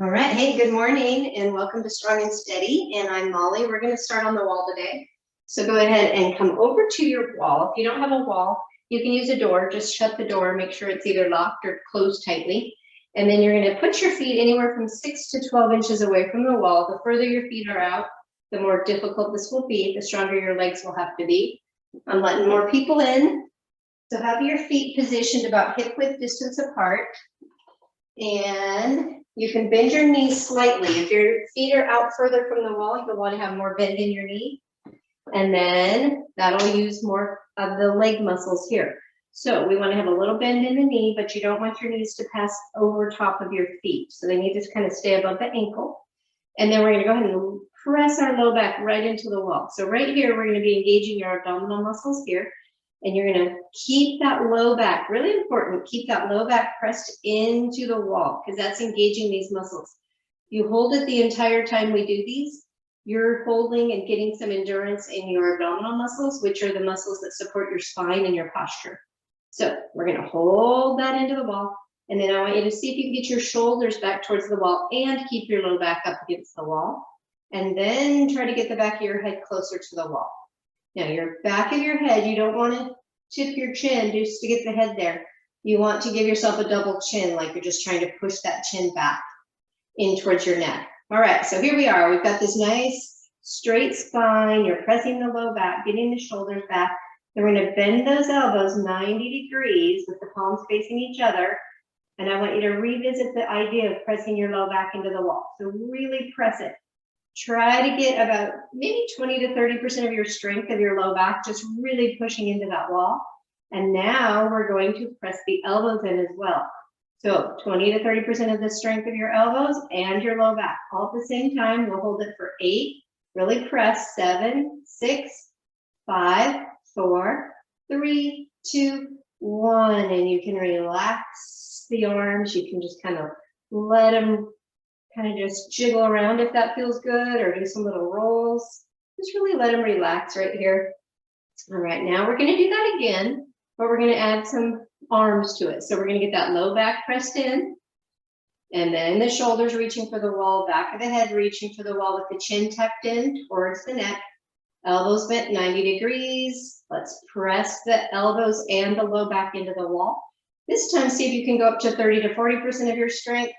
All right. Hey, good morning and welcome to Strong and Steady. And I'm Molly. We're going to start on the wall today. So go ahead and come over to your wall. If you don't have a wall, you can use a door. Just shut the door. Make sure it's either locked or closed tightly. And then you're going to put your feet anywhere from 6 to 12 inches away from the wall. The further your feet are out, the more difficult this will be, the stronger your legs will have to be. I'm letting more people in. So have your feet positioned about hip width distance apart. And you can bend your knees slightly. If your feet are out further from the wall, you'll want to have more bend in your knee. And then that'll use more of the leg muscles here. So we want to have a little bend in the knee, but you don't want your knees to pass over top of your feet. So they need to kind of stay above the ankle. And then we're going to go ahead and press our low back right into the wall. So right here, we're going to be engaging your abdominal muscles here. And you're going to keep that low back, really important, keep that low back pressed into the wall because that's engaging these muscles. You hold it the entire time we do these, you're holding and getting some endurance in your abdominal muscles, which are the muscles that support your spine and your posture. So we're going to hold that into the wall. And then I want you to see if you can get your shoulders back towards the wall and keep your low back up against the wall. And then try to get the back of your head closer to the wall. Now, your back of your head, you don't want to tip your chin just to get the head there. You want to give yourself a double chin, like you're just trying to push that chin back in towards your neck. All right, so here we are. We've got this nice straight spine. You're pressing the low back, getting the shoulders back. Then we're going to bend those elbows 90 degrees with the palms facing each other. And I want you to revisit the idea of pressing your low back into the wall. So really press it. Try to get about maybe 20 to 30% of your strength of your low back, just really pushing into that wall. And now we're going to press the elbows in as well. So 20 to 30% of the strength of your elbows and your low back. All at the same time, we'll hold it for 8. Really press 7, 6, 5, 4, 3, 2, 1. And you can relax the arms. You can just kind of let them kind of just jiggle around if that feels good, or do some little rolls. Just really let them relax right here. All right, now we're going to do that again, but we're going to add some arms to it. So we're going to get that low back pressed in, and then the shoulders reaching for the wall, back of the head reaching for the wall with the chin tucked in towards the neck, elbows bent 90 degrees. Let's press the elbows and the low back into the wall. This time, see if you can go up to 30 to 40% of your strength.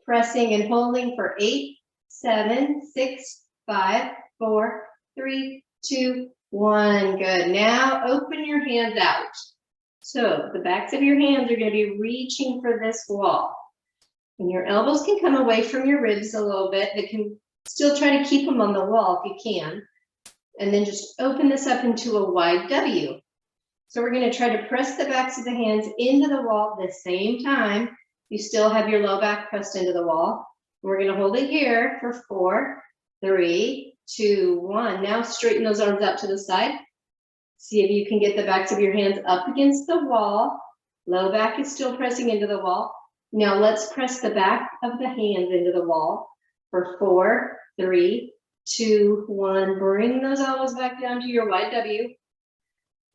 Pressing and holding for 8, 7, 6, 5, 4, 3, 2, 1. Good. Now open your hands out. So the backs of your hands are going to be reaching for this wall. And your elbows can come away from your ribs a little bit. They can still try to keep them on the wall if you can. And then just open this up into a wide W. So we're going to try to press the backs of the hands into the wall at the same time. You still have your low back pressed into the wall. We're going to hold it here for 4, 3, 2, 1. Now straighten those arms out to the side. See if you can get the backs of your hands up against the wall. Low back is still pressing into the wall. Now let's press the back of the hands into the wall for 4, 3, 2, 1. Bring those elbows back down to your wide W.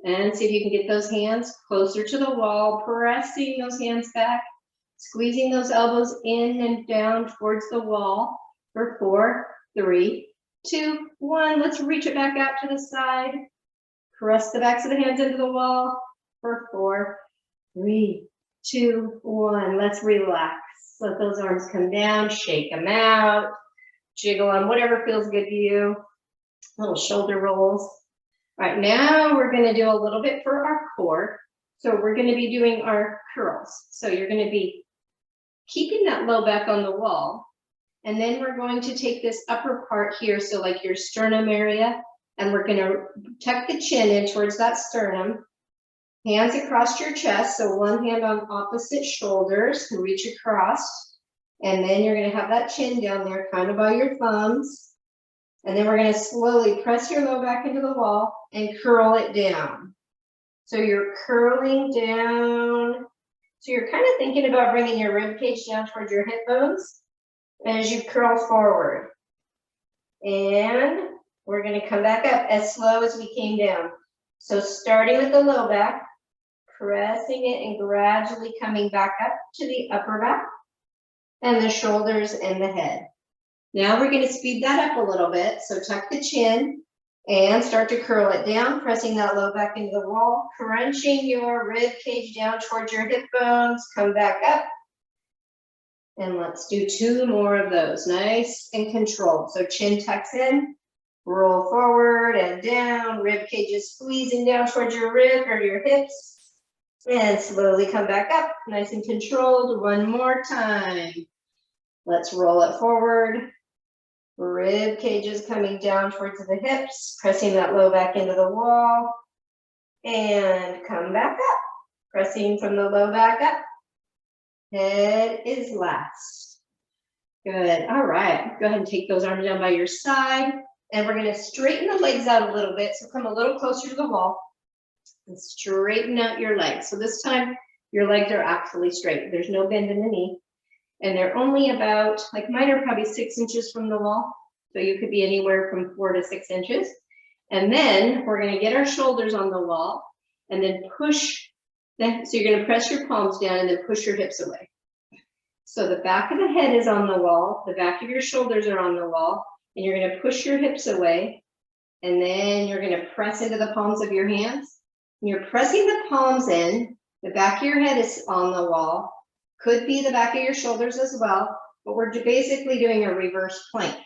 And see if you can get those hands closer to the wall, pressing those hands back. Squeezing those elbows in and down towards the wall for 4, 3, 2, 1. Let's reach it back out to the side. Press the backs of the hands into the wall for 4, 3, 2, 1. Let's relax. Let those arms come down, shake them out, jiggle on whatever feels good to you. Little shoulder rolls. All right, now we're going to do a little bit for our core. So we're going to be doing our curls. So you're going to be keeping that low back on the wall. And then we're going to take this upper part here, so like your sternum area, and we're going to tuck the chin in towards that sternum. Hands across your chest, so one hand on opposite shoulders, reach across. And then you're going to have that chin down there, kind of by your thumbs. And then we're going to slowly press your low back into the wall and curl it down. So you're curling down. So you're kind of thinking about bringing your rib cage down towards your hip bones as you curl forward. And we're going to come back up as slow as we came down. So starting with the low back, pressing it and gradually coming back up to the upper back. and the shoulders and the head. Now we're going to speed that up a little bit. So tuck the chin and start to curl it down, pressing that low back into the wall, crunching your rib cage down towards your hip bones. Come back up. And let's do 2 more of those, nice and controlled. So chin tucks in, roll forward and down, rib cage is squeezing down towards your rib or your hips, and slowly come back up, nice and controlled. 1 more time. Let's roll it forward. Rib cage is coming down towards the hips, pressing that low back into the wall, and come back up, pressing from the low back up. Head is last. Good. All right. Go ahead and take those arms down by your side. And we're going to straighten the legs out a little bit. So come a little closer to the wall and straighten out your legs. So this time your legs are actually straight. There's no bend in the knee. And they're only about, like mine are probably 6 inches from the wall. So you could be anywhere from 4 to 6 inches. And then we're going to get our shoulders on the wall and then push. So you're going to press your palms down and then push your hips away. So the back of the head is on the wall, the back of your shoulders are on the wall, and you're going to push your hips away, and then you're going to press into the palms of your hands. And you're pressing the palms in, the back of your head is on the wall, could be the back of your shoulders as well, but we're basically doing a reverse plank.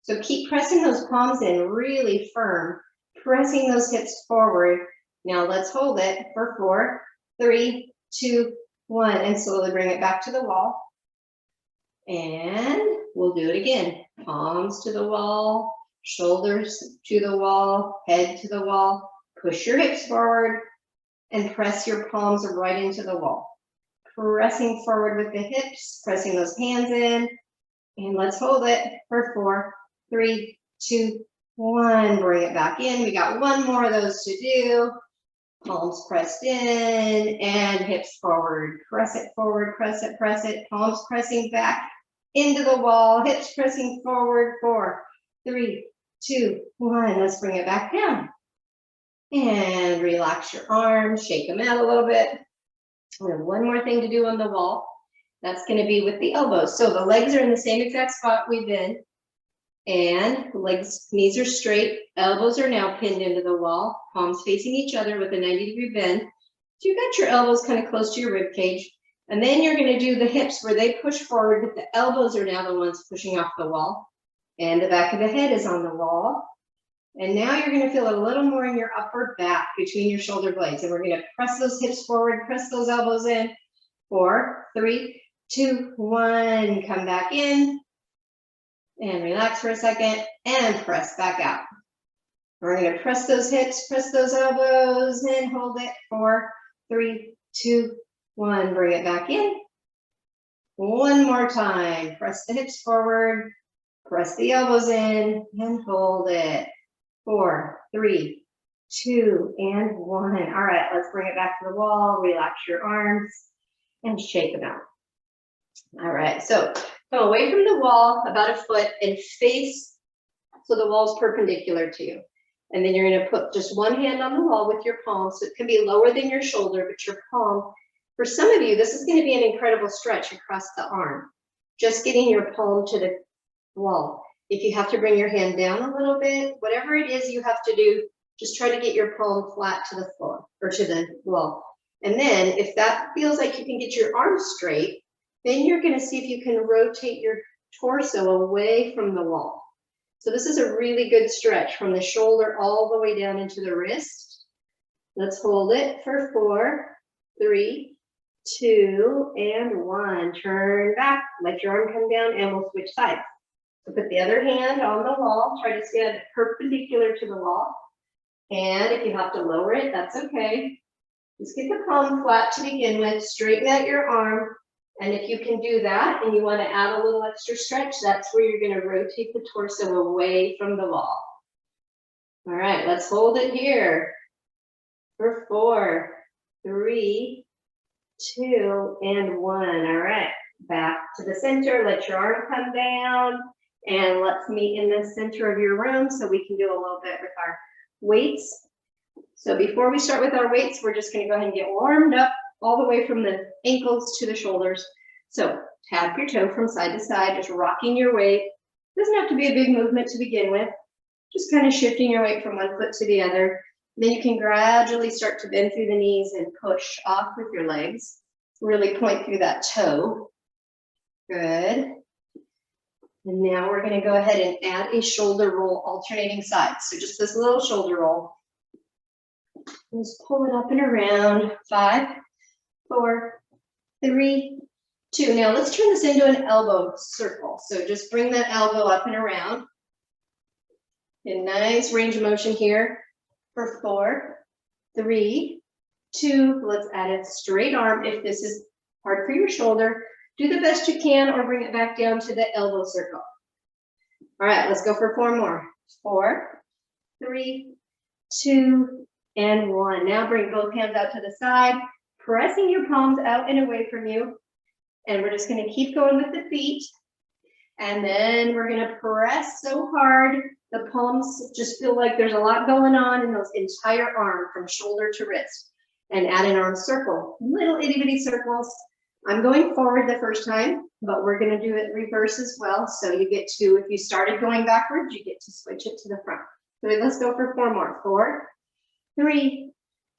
So keep pressing those palms in really firm, pressing those hips forward. Now let's hold it for 4, 3, 2, 1, and slowly bring it back to the wall. And we'll do it again. Palms to the wall, shoulders to the wall, head to the wall. Push your hips forward and press your palms right into the wall. Pressing forward with the hips, pressing those hands in. And let's hold it for 4, 3, 2, 1. Bring it back in. We got 1 more of those to do. Palms pressed in and hips forward. Press it forward, press it, press it. Palms pressing back into the wall, hips pressing forward. 4, 3, 2, 1. Let's bring it back down. And relax your arms, shake them out a little bit. We have 1 more thing to do on the wall. That's going to be with the elbows. So the legs are in the same exact spot we've been. And legs, knees are straight, elbows are now pinned into the wall, palms facing each other with a 90-degree bend. So you've got your elbows kind of close to your rib cage. And then you're going to do the hips where they push forward, but the elbows are now the ones pushing off the wall. And the back of the head is on the wall. And now you're going to feel a little more in your upper back between your shoulder blades. And we're going to press those hips forward, press those elbows in. 4, 3, 2, 1. Come back in. And relax for a second and press back out. We're going to press those hips, press those elbows, and hold it. 4, 3, 2, 1. Bring it back in. 1 more time. Press the hips forward, press the elbows in, and hold it. 4, 3, 2, and 1. All right, let's bring it back to the wall. Relax your arms and shake them out. All right, so come away from the wall about 1 foot and face so the wall is perpendicular to you. And then you're going to put just 1 hand on the wall with your palm, so it can be lower than your shoulder, but your palm. For some of you, this is going to be an incredible stretch across the arm. Just getting your palm to the wall. If you have to bring your hand down a little bit, whatever it is you have to do, just try to get your palm flat to the floor or to the wall. And then if that feels like you can get your arms straight, then you're going to see if you can rotate your torso away from the wall. So this is a really good stretch from the shoulder all the way down into the wrist. Let's hold it for 4, 3, 2, and 1. Turn back, let your arm come down, and we'll switch sides. So put the other hand on the wall, try to stand perpendicular to the wall. And if you have to lower it, that's okay. Just get the palm flat to begin with, straighten out your arm. And if you can do that and you want to add a little extra stretch, that's where you're going to rotate the torso away from the wall. All right, let's hold it here for 4, 3, 2, and 1. All right, back to the center. Let your arm come down. And let's meet in the center of your room so we can do a little bit with our weights. So before we start with our weights, we're just going to go ahead and get warmed up all the way from the ankles to the shoulders. So tap your toe from side to side, just rocking your weight. Doesn't have to be a big movement to begin with. Just kind of shifting your weight from one foot to the other. Then you can gradually start to bend through the knees and push off with your legs. Really point through that toe. Good. And now we're going to go ahead and add a shoulder roll alternating sides. So just this little shoulder roll. Just pull it up and around. 5, 4, 3, 2. Now let's turn this into an elbow circle. So just bring that elbow up and around. A nice range of motion here for 4, 3, 2. Let's add a straight arm. If this is hard for your shoulder, do the best you can or bring it back down to the elbow circle. All right, let's go for 4 more. 4, 3, 2, and 1. Now bring both hands out to the side, pressing your palms out and away from you. And we're just going to keep going with the feet. And then we're going to press so hard, the palms just feel like there's a lot going on in those entire arm from shoulder to wrist. And add an arm circle, little itty bitty circles. I'm going forward the first time, but we're going to do it reverse as well. So you get to, if you started going backwards, you get to switch it to the front. So let's go for 4 more. 4, 3,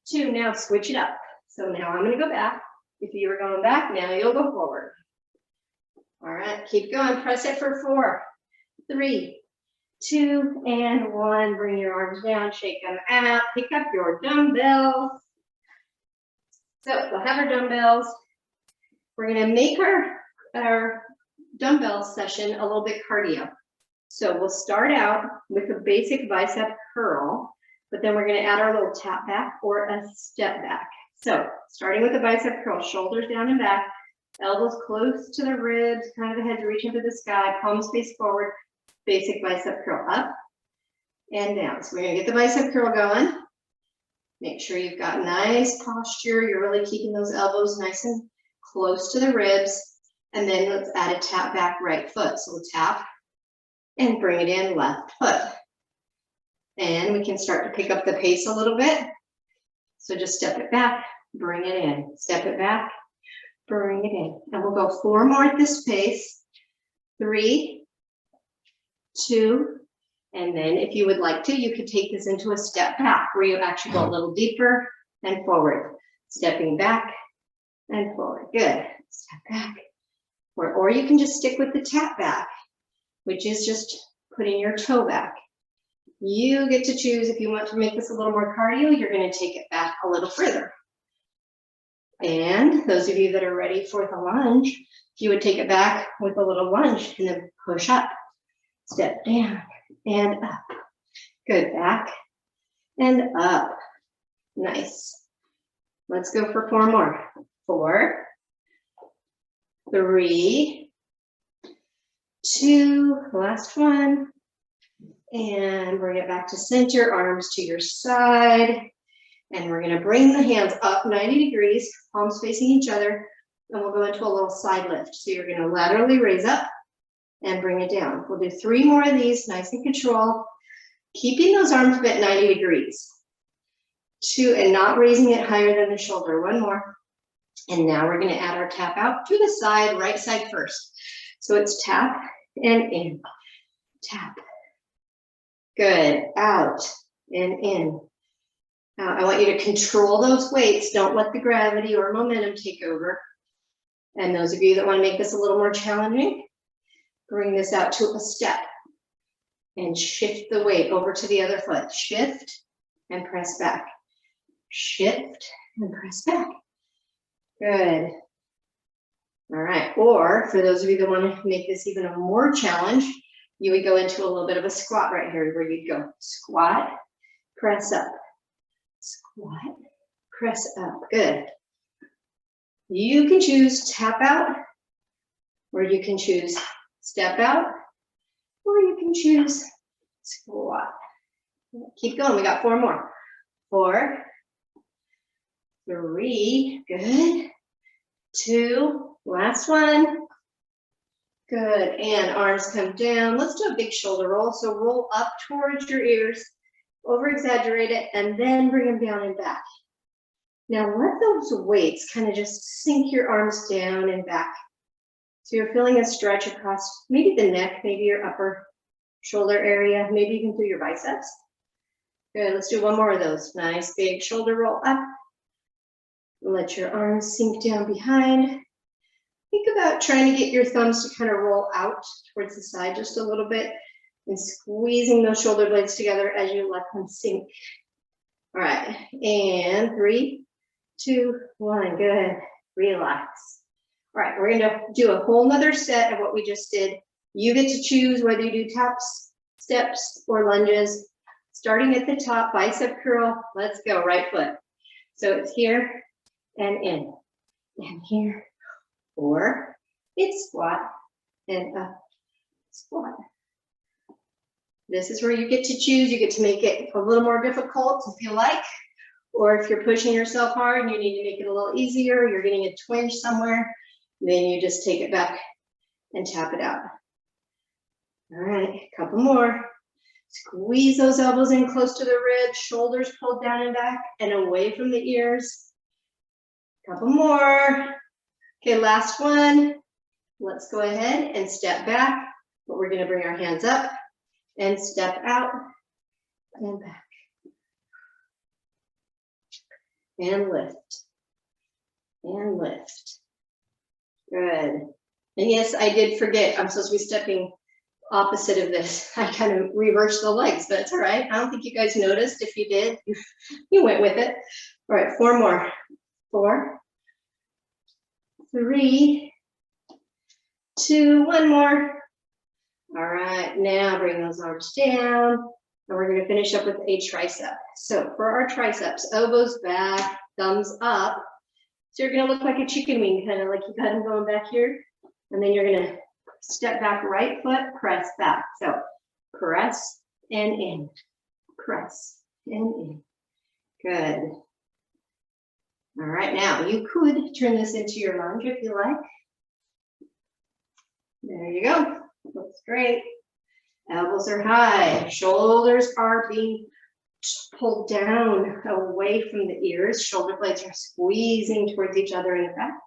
2. Now switch it up. So now I'm going to go back. If you were going back, now you'll go forward. All right, keep going. Press it for 4, 3, 2, and 1. Bring your arms down, shake them out. Pick up your dumbbells. So we'll have our dumbbells. We're going to make our dumbbell session a little bit cardio. So we'll start out with a basic bicep curl, but then we're going to add our little tap back or a step back. So starting with the bicep curl, shoulders down and back, elbows close to the ribs, kind of the head reach into the sky, palms face forward, basic bicep curl up and down. So we're going to get the bicep curl going. Make sure you've got nice posture. You're really keeping those elbows nice and close to the ribs. And then let's add a tap back right foot. So we'll tap and bring it in left foot. And we can start to pick up the pace a little bit. So just step it back, bring it in. Step it back, bring it in. And we'll go 4 more at this pace. 3, 2, and then if you would like to, you could take this into a step back where you actually go a little deeper and forward. Stepping back and forward. Good. Step back. Or you can just stick with the tap back, which is just putting your toe back. You get to choose if you want to make this a little more cardio, you're going to take it back a little further. And those of you that are ready for the lunge, if you would take it back with a little lunge and then push up, step down and up. Good. Back and up. Nice. Let's go for 4 more. 4, 3, 2, last one. And bring it back to center, arms to your side. And we're going to bring the hands up 90 degrees, palms facing each other. And we'll go into a little side lift. So you're going to laterally raise up and bring it down. We'll do 3 more of these, nice and controlled. Keeping those arms up at 90 degrees. 2, and not raising it higher than the shoulder. 1 more. And now we're going to add our tap out to the side, right side first. So it's tap and in, tap. Good. Out and in. Now I want you to control those weights. Don't let the gravity or momentum take over. And those of you that want to make this a little more challenging, bring this out to a step and shift the weight over to the other foot. Shift and press back. Shift and press back. Good. All right. Or for those of you that want to make this even a more challenge, you would go into a little bit of a squat right here where you'd go squat, press up, squat, press up. Good. You can choose tap out, or you can choose step out, or you can choose squat. Keep going. We got 4 more. 4, 3, good. 2, last one. Good, and arms come down. Let's do a big shoulder roll. So roll up towards your ears, over exaggerate it, and then bring them down and back. Now let those weights kind of just sink your arms down and back So you're feeling a stretch across maybe the neck, maybe your upper shoulder area, maybe even through your biceps. Good, let's do one more of those. Nice big shoulder roll up. Let your arms sink down behind. Think about trying to get your thumbs to kind of roll out towards the side just a little bit and squeezing those shoulder blades together as you let them sink. All right, and 3, 2, 1, good, relax. All right, we're gonna do a whole nother set of what we just did. You get to choose whether you do taps, steps, or lunges. Starting at the top, bicep curl, let's go, right foot. So it's here and in, and here, or it's squat and up, squat. This is where you get to choose. You get to make it a little more difficult if you like, or if you're pushing yourself hard and you need to make it a little easier, you're getting a twinge somewhere, then you just take it back and tap it out. All right, a couple more. Squeeze those elbows in close to the ribs, shoulders pulled down and back and away from the ears. Couple more. Okay, last one. Let's go ahead and step back, but we're gonna bring our hands up and step out and back. And lift. And lift. Good. And yes, I did forget, I'm supposed to be stepping opposite of this. I kind of reversed the legs, but it's all right. I don't think you guys noticed. If you did, you went with it. All right, 4 more. 4, 3, 2, 1 more. All right, now bring those arms down, and we're going to finish up with a tricep. So for our triceps, elbows back, thumbs up. So you're going to look like a chicken wing, kind of like you got them going back here, and then you're going to step back, right foot, press back. So press and in, press and in. Good. All right, now you could turn this into your lunge if you like. There you go. Looks great. Elbows are high, shoulders are being pulled down away from the ears. Shoulder blades are squeezing towards each other in the back.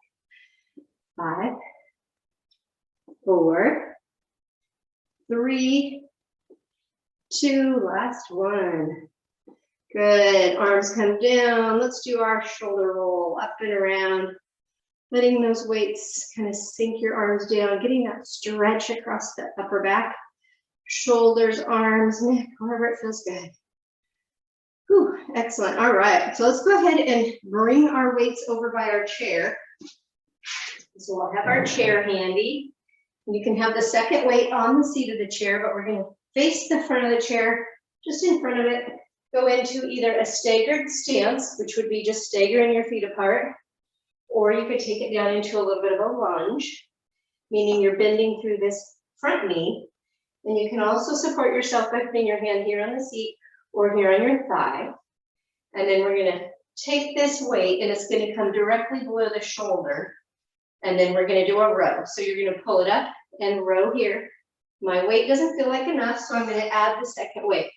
5, 4, 3, 2, last one. Good, arms come down. Let's do our shoulder roll up and around. Letting those weights kind of sink your arms down, getting that stretch across the upper back, shoulders, arms, neck, wherever it feels good. Whew, excellent. All right, so let's go ahead and bring our weights over by our chair. So we'll have our chair handy. You can have the second weight on the seat of the chair, but we're going to face the front of the chair, just in front of it. Go into either a staggered stance, which would be just staggering your feet apart, or you could take it down into a little bit of a lunge, meaning you're bending through this front knee. And you can also support yourself by putting your hand here on the seat or here on your thigh. And then we're going to take this weight and it's going to come directly below the shoulder. And then we're going to do a row. So you're going to pull it up and row here. My weight doesn't feel like enough, so I'm going to add the second weight.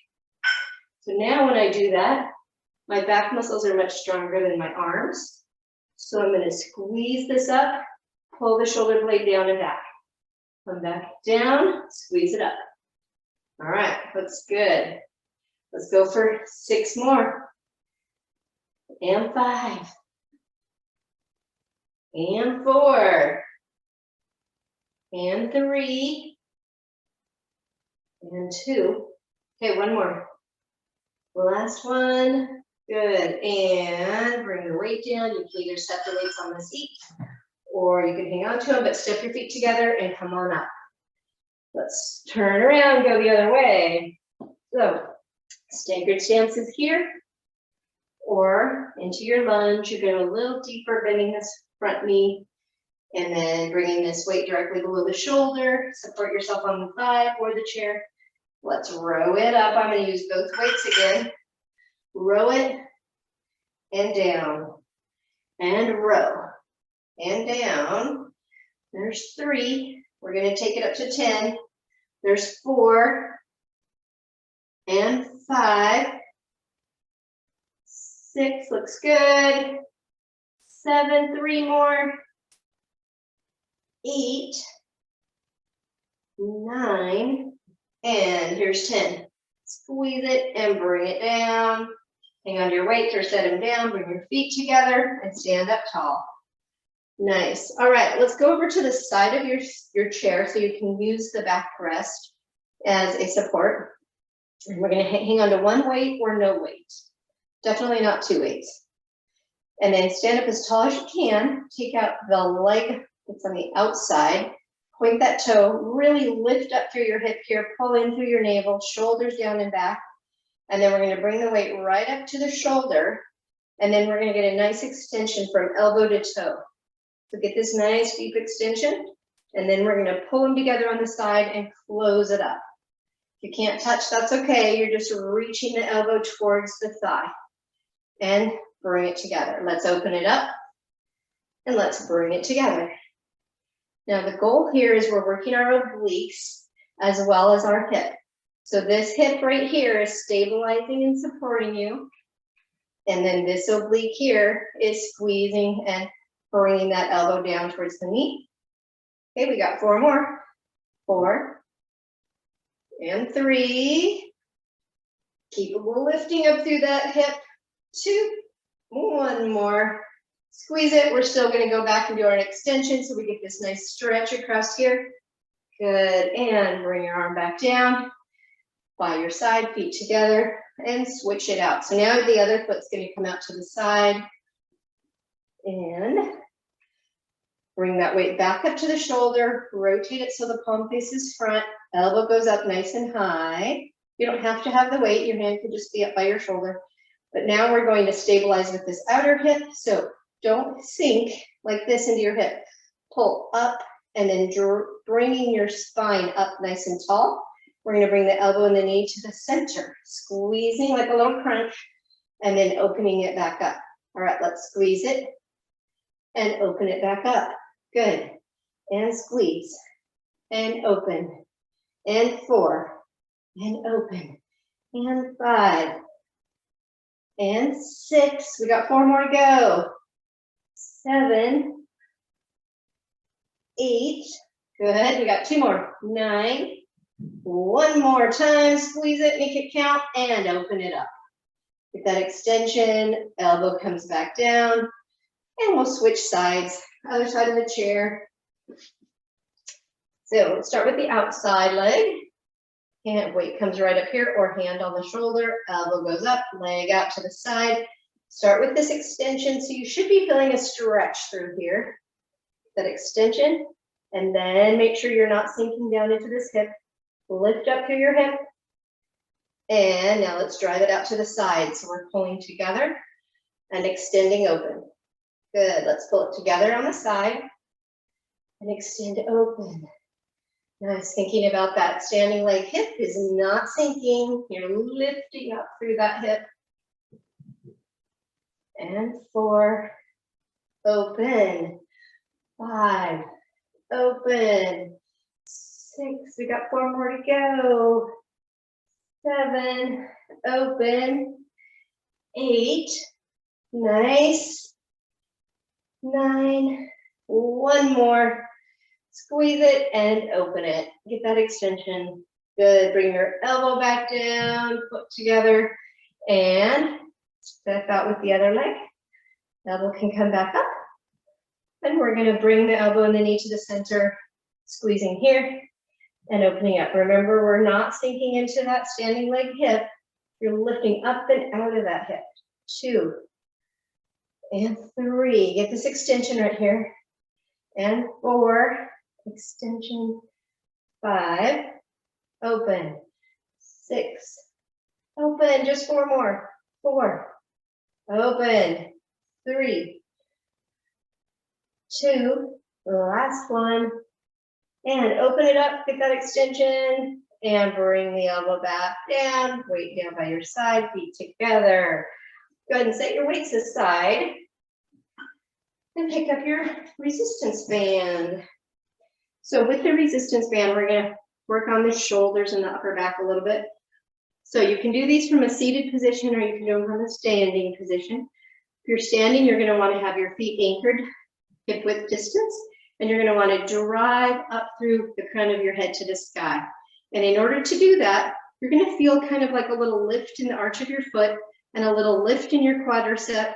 So now when I do that, my back muscles are much stronger than my arms. So I'm going to squeeze this up, pull the shoulder blade down and back. Come back down, squeeze it up. All right, looks good. Let's go for 6 more. And 5. And 4. And 3. And 2. Okay, 1 more. Last one. Good. And bring the weight down. You can either set the weights on the seat or you can hang on to them, but step your feet together and come on up. Let's turn around, go the other way. So, staggered stances here or into your lunge. You go a little deeper, bending this front knee and then bringing this weight directly below the shoulder. Support yourself on the thigh or the chair. Let's row it up. I'm going to use both weights again. Row it and down and row and down. There's 3. We're going to take it up to 10. There's 4 and 5. 6 looks good. 7, 3 more. 8 9, and here's 10. Squeeze it and bring it down. Hang on to your weights or set them down. Bring your feet together and stand up tall. Nice. All right, let's go over to the side of your chair so you can use the backrest as a support. And we're going to hang on to one weight or no weight. Definitely not 2 weights. And then stand up as tall as you can. Take out the leg that's on the outside. Point that toe. Really lift up through your hip here. Pull in through your navel. Shoulders down and back. And then we're going to bring the weight right up to the shoulder. And then we're going to get a nice extension from elbow to toe. So get this nice deep extension. And then we're going to pull them together on the side and close it up. If you can't touch, that's okay. You're just reaching the elbow towards the thigh. And bring it together. Let's open it up. And let's bring it together. Now the goal here is we're working our obliques as well as our hip. So this hip right here is stabilizing and supporting you. And then this oblique here is squeezing and bringing that elbow down towards the knee. Okay, we got 4 more. 4 and 3. Keep lifting up through that hip. 2, 1 more. Squeeze it. We're still going to go back and do our extension so we get this nice stretch across here. Good. And bring your arm back down by your side, feet together, and switch it out. So now the other foot's going to come out to the side. And bring that weight back up to the shoulder. Rotate it so the palm faces front. Elbow goes up nice and high. You don't have to have the weight. Your hand could just be up by your shoulder. But now we're going to stabilize with this outer hip. So don't sink like this into your hip. Pull up and then bringing your spine up nice and tall. We're going to bring the elbow and the knee to the center, squeezing like a little crunch and then opening it back up. All right, let's squeeze it and open it back up. Good. And squeeze and open and 4 and open and 5 and 6. We got 4 more to go. 7, 8. Good. We got 2 more. 9. 1 more time. Squeeze it, make it count, and open it up. Get that extension. Elbow comes back down, and we'll switch sides. Other side of the chair. So let's start with the outside leg. And weight comes right up here, or hand on the shoulder. Elbow goes up, leg out to the side. Start with this extension. So you should be feeling a stretch through here. That extension. And then make sure you're not sinking down into this hip. Lift up through your hip. And now let's drive it out to the side. So we're pulling together and extending open. Good. Let's pull it together on the side and extend open. Nice. Thinking about that standing leg hip is not sinking. You're lifting up through that hip. And 4. Open. 5. Open. 6. We got 4 more to go. 7. Open. 8. Nice. 9. 1 more. Squeeze it and open it. Get that extension. Good. Bring your elbow back down, foot together, and step out with the other leg. Elbow can come back up. And we're going to bring the elbow and the knee to the center, squeezing here and opening up. Remember, we're not sinking into that standing leg hip. You're lifting up and out of that hip. 2 and 3. Get this extension right here. And 4. Extension. 5. Open. 6. Open. Just 4 more. 4. Open. 3. 2. Last one. And open it up. Get that extension. And bring the elbow back down. Weight down by your side. Feet together. Go ahead and set your weights aside. And pick up your resistance band. So with the resistance band, we're going to work on the shoulders and the upper back a little bit. So you can do these from a seated position, or you can do them from a standing position. If you're standing, you're going to want to have your feet anchored hip width distance. And you're going to want to drive up through the crown of your head to the sky. And in order to do that, you're going to feel kind of like a little lift in the arch of your foot and a little lift in your quadricep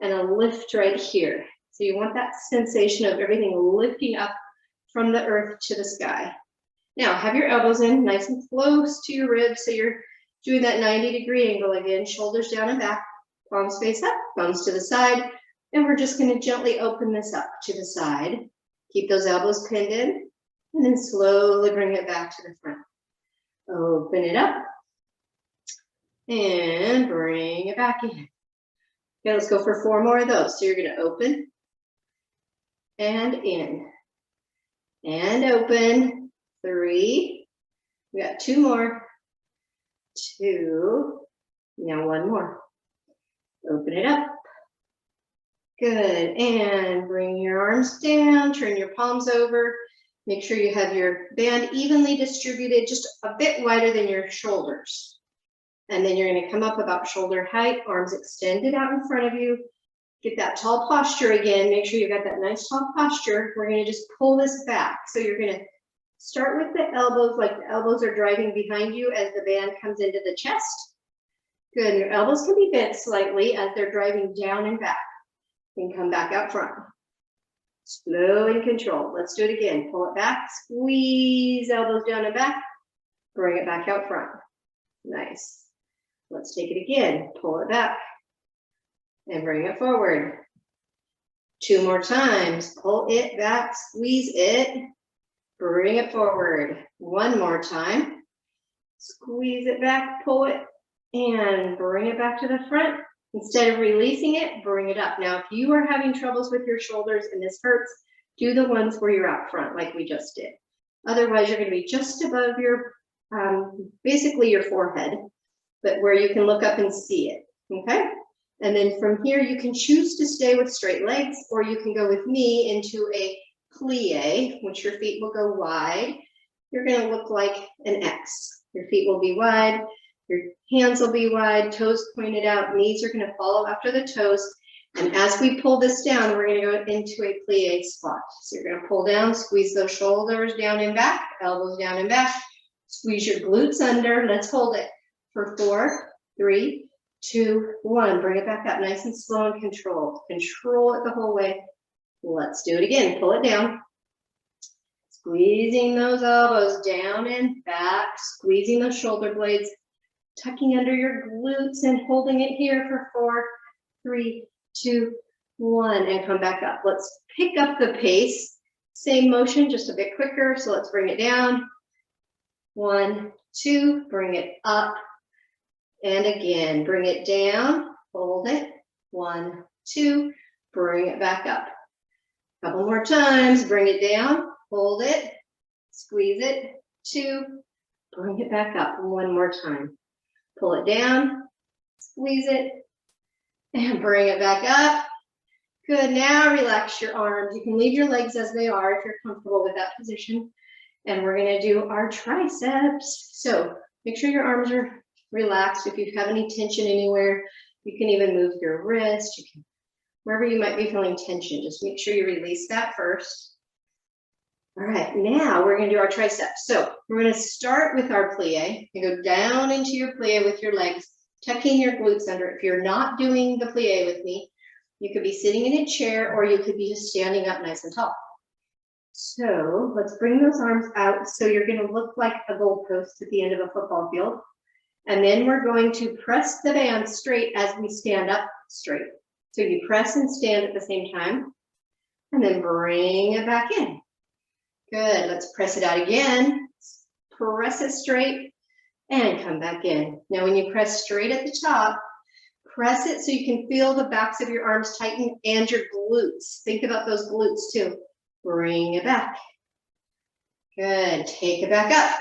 and a lift right here. So you want that sensation of everything lifting up from the earth to the sky. Now have your elbows in nice and close to your ribs. So you're doing that 90-degree angle again, shoulders down and back, palms face up, thumbs to the side. And we're just going to gently open this up to the side. Keep those elbows pinned in and then slowly bring it back to the front. Open it up and bring it back in. Okay, let's go for 4 more of those. So you're going to open and in and open. 3. We got 2 more. 2. Now 1 more. Open it up. Good. And bring your arms down. Turn your palms over. Make sure you have your band evenly distributed, just a bit wider than your shoulders. And then you're going to come up about shoulder height, arms extended out in front of you. Get that tall posture again. Make sure you've got that nice tall posture. We're going to just pull this back. So you're going to start with the elbows, like the elbows are driving behind you as the band comes into the chest. Good. And your elbows can be bent slightly as they're driving down and back. And come back out front. Slow and controlled. Let's do it again. Pull it back, squeeze elbows down and back, bring it back out front. Nice. Let's take it again. Pull it back and bring it forward. 2 more times. Pull it back, squeeze it, bring it forward. 1 more time. Squeeze it back, pull it, and bring it back to the front. Instead of releasing it, bring it up. Now, if you are having troubles with your shoulders and this hurts, do the ones where you're out front, like we just did. Otherwise, you're going to be just above your, basically your forehead, but where you can look up and see it, okay? And then from here, you can choose to stay with straight legs, or you can go with me into a plie, which your feet will go wide. You're going to look like an X. Your feet will be wide. Your hands will be wide, toes pointed out, knees are going to follow after the toes. And as we pull this down, we're going to go into a plie squat. So you're going to pull down, squeeze those shoulders down and back, elbows down and back. Squeeze your glutes under. Let's hold it for 4, 3, 2, 1. Bring it back up nice and slow and controlled. Control it the whole way. Let's do it again. Pull it down. Squeezing those elbows down and back, squeezing those shoulder blades. Tucking under your glutes and holding it here for 4, 3, 2, 1, and come back up. Let's pick up the pace. Same motion, just a bit quicker. So let's bring it down. 1, 2, bring it up. And again, bring it down, hold it. 1, 2, bring it back up. Couple more times, bring it down, hold it, squeeze it. 2, bring it back up. 1 more time. Pull it down, squeeze it, and bring it back up. Good, now relax your arms. You can leave your legs as they are if you're comfortable with that position. And we're gonna do our triceps. So make sure your arms are relaxed. If you have any tension anywhere, you can even move your wrist. You can, wherever you might be feeling tension, just make sure you release that first. All right, now we're going to do our triceps. So we're going to start with our plie. You go down into your plie with your legs, tucking your glutes under. If you're not doing the plie with me, you could be sitting in a chair or you could be just standing up nice and tall. So let's bring those arms out. So you're going to look like a goalpost at the end of a football field. And then we're going to press the band straight as we stand up straight. So you press and stand at the same time, and then bring it back in. Good, let's press it out again. Press it straight and come back in. Now when you press straight at the top, press it so you can feel the backs of your arms tighten and your glutes. Think about those glutes too. Bring it back. Good, take it back up.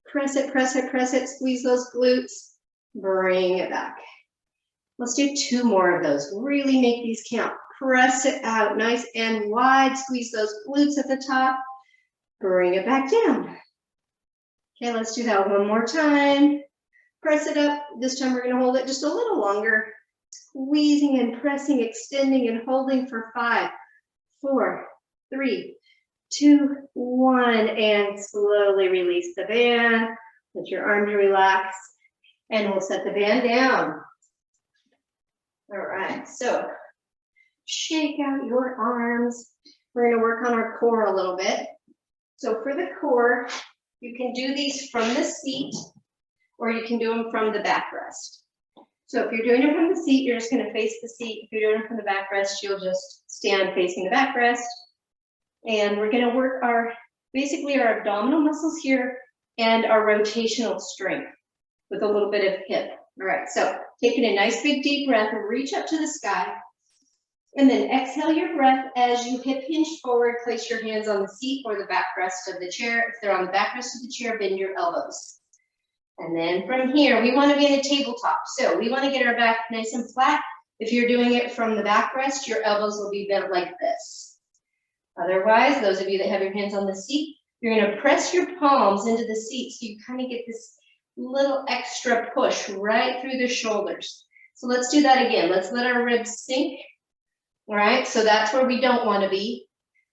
Press it, press it, press it, squeeze those glutes. Bring it back. Let's do 2 more of those. Really make these count. Press it out nice and wide. Squeeze those glutes at the top. Bring it back down. Okay, let's do that 1 more time. Press it up. This time we're going to hold it just a little longer. Squeezing and pressing, extending and holding for 5, 4, 3, 2, 1, and slowly release the band. Let your arms relax, and we'll set the band down. All right, so shake out your arms. We're going to work on our core a little bit. So for the core, you can do these from the seat, or you can do them from the backrest. So if you're doing it from the seat, you're just going to face the seat. If you're doing it from the backrest, you'll just stand facing the backrest. And we're going to work basically our abdominal muscles here and our rotational strength with a little bit of hip. All right, so taking a nice big deep breath, reach up to the sky, and then exhale your breath as you hip hinge forward. Place your hands on the seat or the backrest of the chair. If they're on the backrest of the chair, bend your elbows. And then from here, we want to be in a tabletop. So we want to get our back nice and flat. If you're doing it from the backrest, your elbows will be bent like this. Otherwise, those of you that have your hands on the seat, you're going to press your palms into the seat so you kind of get this little extra push right through the shoulders. So let's do that again. Let's let our ribs sink. All right, so that's where we don't want to be.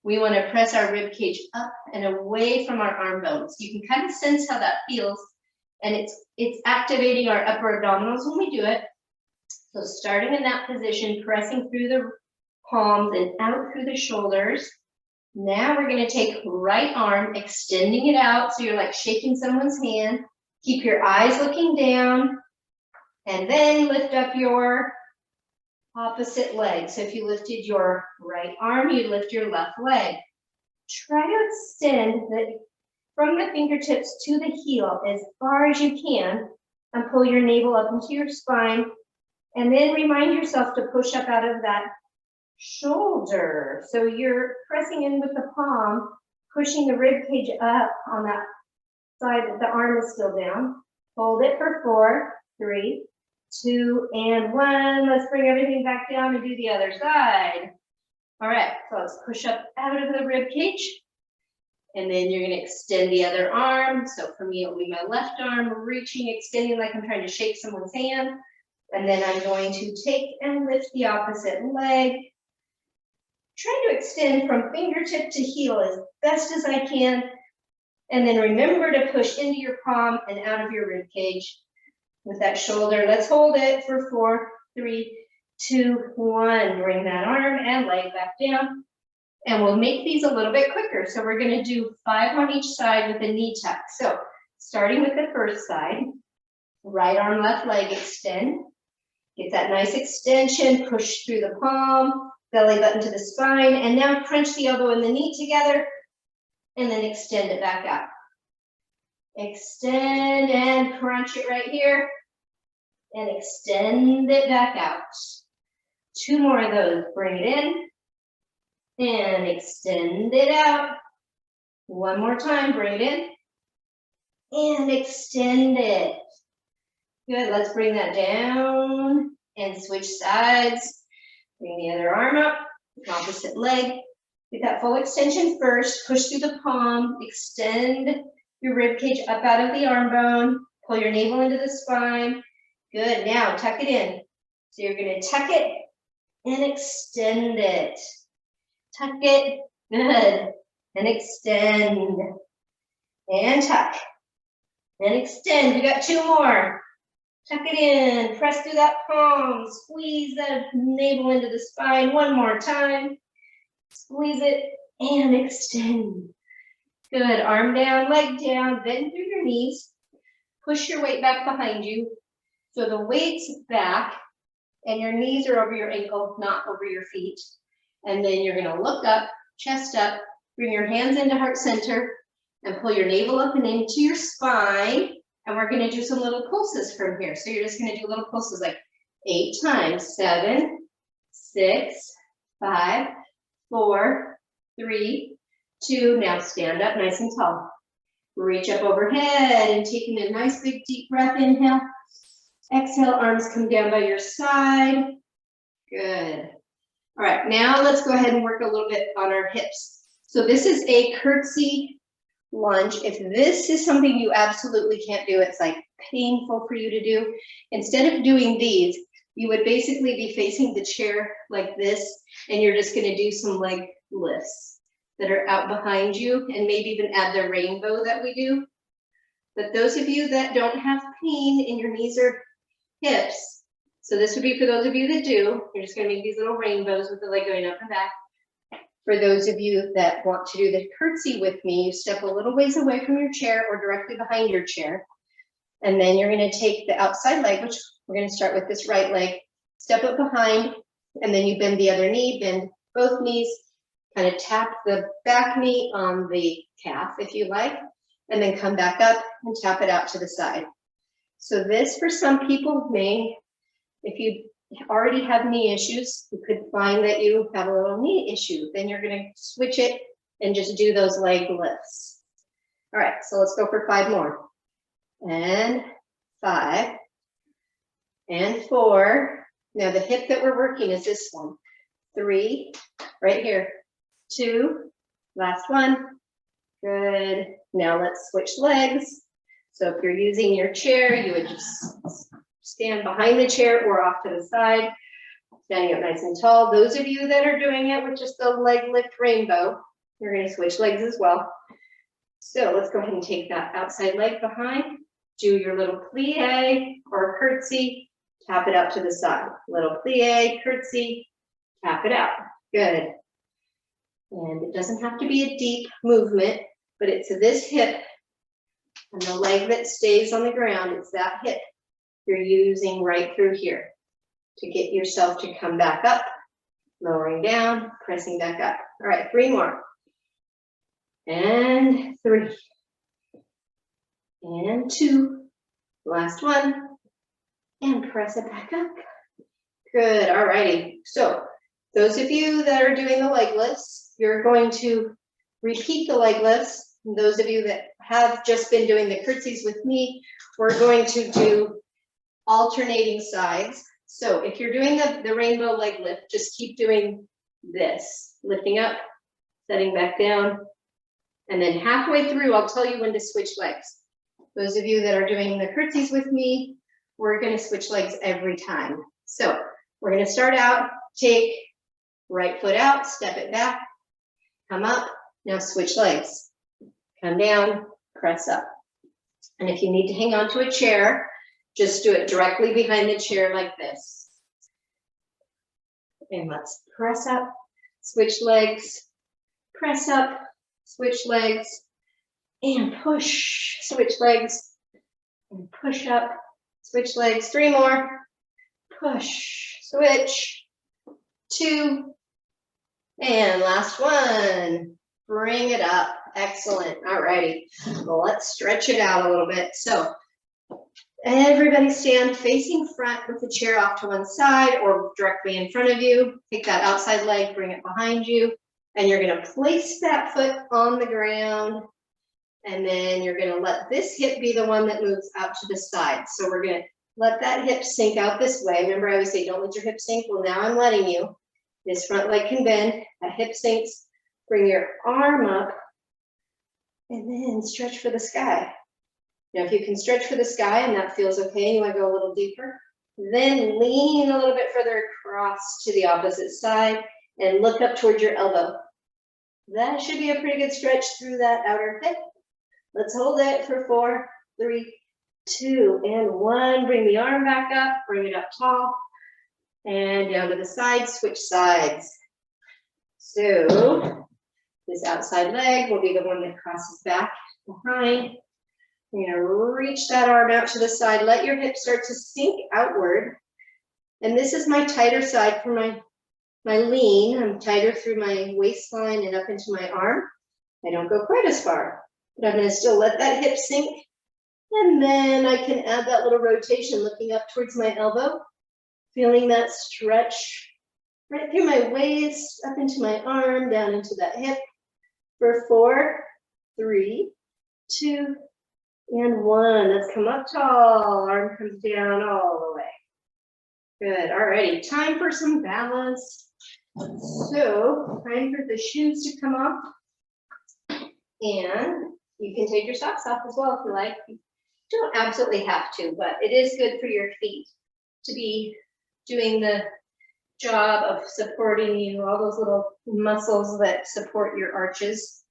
We want to press our rib cage up and away from our arm bones. You can kind of sense how that feels, and it's activating our upper abdominals when we do it. So starting in that position, pressing through the palms and out through the shoulders. Now we're going to take right arm, extending it out so you're like shaking someone's hand. Keep your eyes looking down, and then lift up your opposite leg. So if you lifted your right arm, you lift your left leg. Try to extend from the fingertips to the heel as far as you can, and pull your navel up into your spine. And then remind yourself to push up out of that shoulder. So you're pressing in with the palm, pushing the rib cage up on that side that the arm is still down. Hold it for 4, 3, 2, and 1. Let's bring everything back down and do the other side. All right, so let's push up out of the rib cage. And then you're going to extend the other arm. So for me, it'll be my left arm, reaching, extending like I'm trying to shake someone's hand. And then I'm going to take and lift the opposite leg. Try to extend from fingertip to heel as best as I can. And then remember to push into your palm and out of your rib cage with that shoulder. Let's hold it for 4, 3, 2, 1. Bring that arm and leg back down. And we'll make these a little bit quicker. So we're going to do 5 on each side with a knee tuck. So starting with the first side, right arm, left leg, extend. Get that nice extension, push through the palm, belly button to the spine, and now crunch the elbow and the knee together, and then extend it back out. Extend and crunch it right here, and extend it back out. 2 more of those. Bring it in, and extend it out. 1 more time. Bring it in, and extend it. Good. Let's bring that down and switch sides. Bring the other arm up, opposite leg. Get that full extension first. Push through the palm. Extend your rib cage up out of the arm bone. Pull your navel into the spine. Good. Now tuck it in. So you're going to tuck it and extend it. Tuck it. Good. And extend. And tuck. And extend. We got 2 more. Tuck it in, press through that palm, squeeze that navel into the spine 1 more time. Squeeze it and extend. Good, arm down, leg down, bend through your knees. Push your weight back behind you. So the weight's back and your knees are over your ankle, not over your feet. And then you're gonna look up, chest up, bring your hands into heart center and pull your navel up and into your spine. And we're going to do some little pulses from here. So you're just going to do little pulses like 8 times. 7, 6, 5, 4, 3, 2. Now stand up nice and tall. Reach up overhead and taking a nice big deep breath. Inhale. Exhale, arms come down by your side. Good. All right, now let's go ahead and work a little bit on our hips. So this is a curtsy lunge. If this is something you absolutely can't do, it's like painful for you to do, instead of doing these, you would basically be facing the chair like this, and you're just going to do some leg lifts. that are out behind you, and maybe even add the rainbow that we do. But those of you that don't have pain in your knees or hips, so this would be for those of you that do, you're just gonna make these little rainbows with the leg going up and back. For those of you that want to do the curtsy with me, you step a little ways away from your chair or directly behind your chair. And then you're gonna take the outside leg, which we're gonna start with this right leg, step up behind, and then you bend the other knee, bend both knees, kind of tap the back knee on the calf if you like, and then come back up and tap it out to the side. So this, for some people, may, if you already have knee issues, you could find that you have a little knee issue. Then you're gonna switch it and just do those leg lifts. All right, so let's go for 5 more. And 5, and 4. Now the hip that we're working is this one. 3, right here. 2, last one. Good. Now let's switch legs. So if you're using your chair, you would just stand behind the chair or off to the side, standing up nice and tall. Those of you that are doing it with just the leg lift rainbow, you're going to switch legs as well. So let's go ahead and take that outside leg behind, do your little plie or curtsy, tap it out to the side. Little plie, curtsy, tap it out. Good. And it doesn't have to be a deep movement, but it's this hip and the leg that stays on the ground. It's that hip you're using right through here to get yourself to come back up, lowering down, pressing back up. All right, 3 more. And 3. And 2. Last one. And press it back up. Good, all righty. So those of you that are doing the leg lifts, you're going to repeat the leg lifts. And those of you that have just been doing the curtsies with me, we're going to do alternating sides. So if you're doing the rainbow leg lift, just keep doing this, lifting up, setting back down, and then halfway through, I'll tell you when to switch legs. Those of you that are doing the curtsies with me, we're going to switch legs every time. So we're going to start out, take right foot out, step it back, come up, now switch legs, come down, press up. And if you need to hang on to a chair, just do it directly behind the chair like this. And let's press up, switch legs, press up, switch legs, and push, switch legs, and push up, switch legs. 3 more, push, switch, 2, and last one. Bring it up. Excellent. All righty. Well, let's stretch it out a little bit. So everybody stand facing front with the chair off to one side or directly in front of you. Take that outside leg, bring it behind you, and you're going to place that foot on the ground. And then you're going to let this hip be the one that moves out to the side. So we're going to let that hip sink out this way. Remember, I always say, don't let your hip sink. Well, now I'm letting you. This front leg can bend, that hip sinks. Bring your arm up and then stretch for the sky. Now, if you can stretch for the sky and that feels okay, you want to go a little deeper, then lean a little bit further across to the opposite side and look up towards your elbow. That should be a pretty good stretch through that outer hip. Let's hold it for 4, 3, 2, and 1. Bring the arm back up, bring it up tall, and down to the side, switch sides. So this outside leg will be the one that crosses back behind. You're going to reach that arm out to the side. Let your hips start to sink outward. And this is my tighter side for my lean. I'm tighter through my waistline and up into my arm. I don't go quite as far, but I'm going to still let that hip sink. And then I can add that little rotation, looking up towards my elbow, feeling that stretch right through my waist, up into my arm, down into that hip. For 4, 3, 2, and 1. Let's come up tall. Arm comes down all the way. Good. All righty. Time for some balance. So, time for the shoes to come off. And you can take your socks off as well if you like. You don't absolutely have to, but it is good for your feet to be doing the job of supporting you, all those little muscles that support your arches.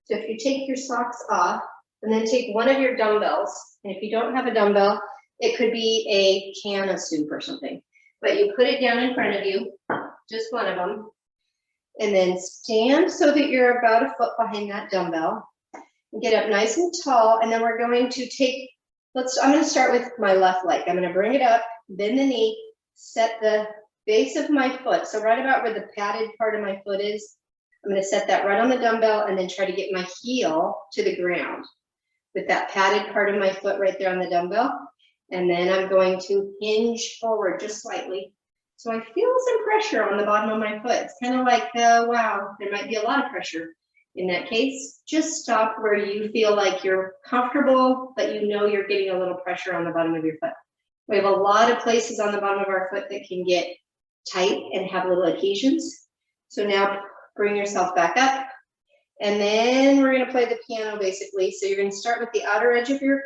So if you take your socks off and then take one of your dumbbells, and if you don't have a dumbbell, it could be a can of soup or something, but you put it down in front of you, just one of them, and then stand so that you're about a foot behind that dumbbell. Get up nice and tall, and then we're going to take, I'm going to start with my left leg. I'm going to bring it up, bend the knee, set the base of my foot, so right about where the padded part of my foot is, I'm going to set that right on the dumbbell and then try to get my heel to the ground with that padded part of my foot right there on the dumbbell. And then I'm going to hinge forward just slightly. So I feel some pressure on the bottom of my foot. It's kind of like, wow, there might be a lot of pressure. In that case, just stop where you feel like you're comfortable, but you know you're getting a little pressure on the bottom of your foot. We have a lot of places on the bottom of our foot that can get tight and have little adhesions. So now bring yourself back up, and then we're going to play the piano basically. So you're going to start with the outer edge of your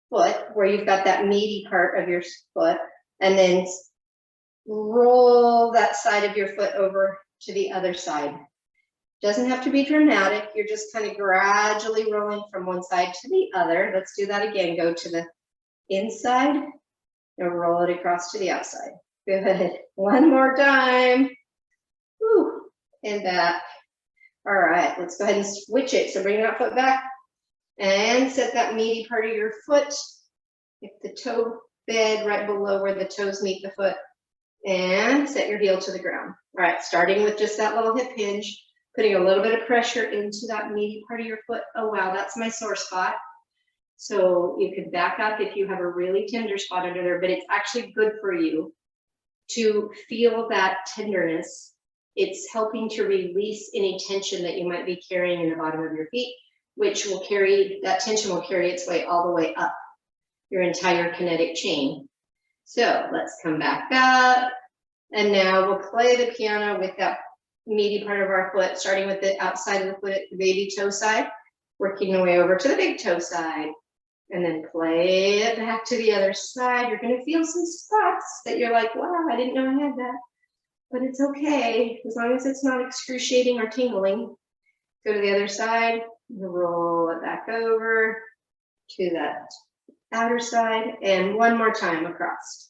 foot where you've got that meaty part of your foot, and then roll that side of your foot over to the other side. Doesn't have to be dramatic. You're just kind of gradually rolling from one side to the other. Let's do that again. Go to the inside and roll it across to the outside. Good. One more time. Whew. And back. All right, let's go ahead and switch it. So bring that foot back and set that meaty part of your foot. Get the toe bed right below where the toes meet the foot, and set your heel to the ground. All right, starting with just that little hip hinge, putting a little bit of pressure into that meaty part of your foot. Oh, wow, that's my sore spot. So you could back up if you have a really tender spot under there, but it's actually good for you to feel that tenderness. It's helping to release any tension that you might be carrying in the bottom of your feet, which will carry, that tension will carry its way all the way up your entire kinetic chain. So let's come back up. And now we'll play the piano with that meaty part of our foot, starting with the outside of the foot at the baby toe side, working our way over to the big toe side, and then play it back to the other side. You're going to feel some spots that you're like, wow, I didn't know I had that. But it's okay, as long as it's not excruciating or tingling. Go to the other side, roll it back over to that outer side, and one more time across.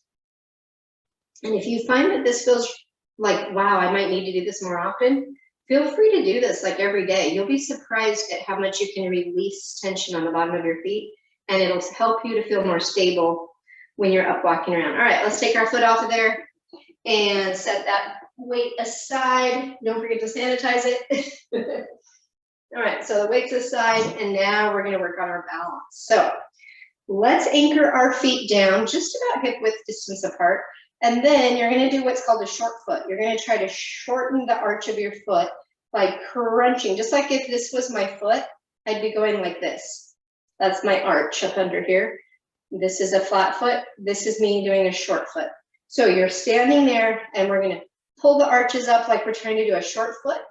And if you find that this feels like, wow, I might need to do this more often, feel free to do this like every day. You'll be surprised at how much you can release tension on the bottom of your feet, and it'll help you to feel more stable when you're up walking around. All right, let's take our foot off of there and set that weight aside. Don't forget to sanitize it. All right, so the weight's aside, and now we're going to work on our balance. So let's anchor our feet down just about hip width distance apart. And then you're going to do what's called a short foot. You're going to try to shorten the arch of your foot by crunching. Just like if this was my foot, I'd be going like this. That's my arch up under here. This is a flat foot. This is me doing a short foot. So you're standing there, and we're going to pull the arches up like we're trying to do a short foot.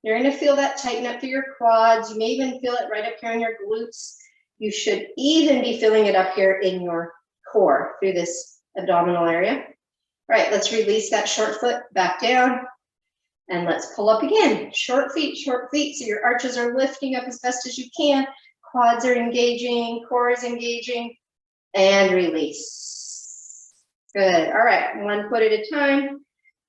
You're going to feel that tighten up through your quads. You may even feel it right up here in your glutes. You should even be feeling it up here in your core through this abdominal area. All right, let's release that short foot back down, and let's pull up again. Short feet, so your arches are lifting up as best as you can. Quads are engaging, core is engaging, and release. Good. All right, one foot at a time.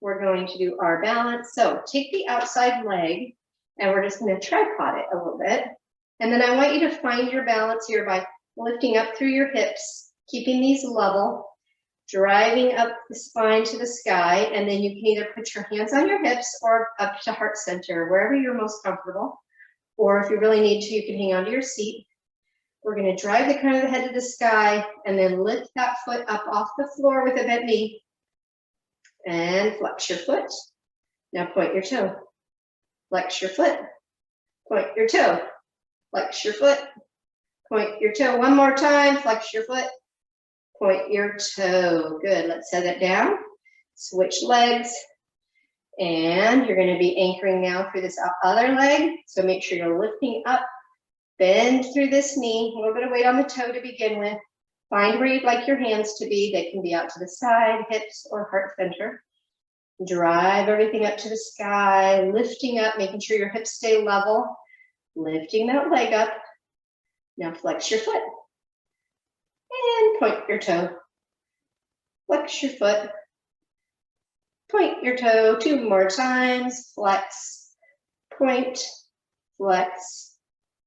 We're going to do our balance. So take the outside leg, and we're just going to tripod it a little bit. And then I want you to find your balance here by lifting up through your hips, keeping these level, driving up the spine to the sky, and then you can either put your hands on your hips or up to heart center, wherever you're most comfortable. Or if you really need to, you can hang onto your seat. We're going to drive the crown of the head to the sky, and then lift that foot up off the floor with a bent knee. And flex your foot. Now point your toe. Flex your foot. Point your toe. Flex your foot. Point your toe. One more time. Flex your foot. Point your toe. Good. Let's set it down. Switch legs. And you're going to be anchoring now through this other leg. So make sure you're lifting up. Bend through this knee. A little bit of weight on the toe to begin with. Find where you'd like your hands to be. They can be out to the side, hips, or heart center. Drive everything up to the sky, lifting up, making sure your hips stay level, lifting that leg up. Now flex your foot and point your toe. Flex your foot, point your toe 2 more times, flex, point, flex,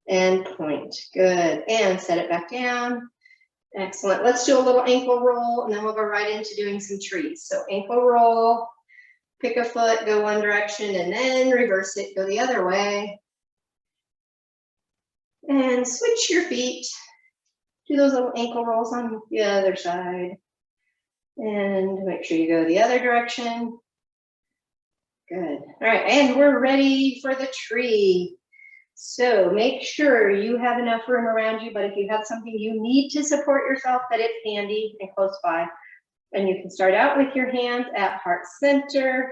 and point. Good, and set it back down. Excellent. Let's do a little ankle roll, and then we'll go right into doing some trees. So ankle roll, pick a foot, go one direction, and then reverse it, go the other way. And switch your feet. Do those little ankle rolls on the other side. And make sure you go the other direction. Good. All right, and we're ready for the tree. So make sure you have enough room around you, but if you have something you need to support yourself, that it's handy and close by. And you can start out with your hands at heart center,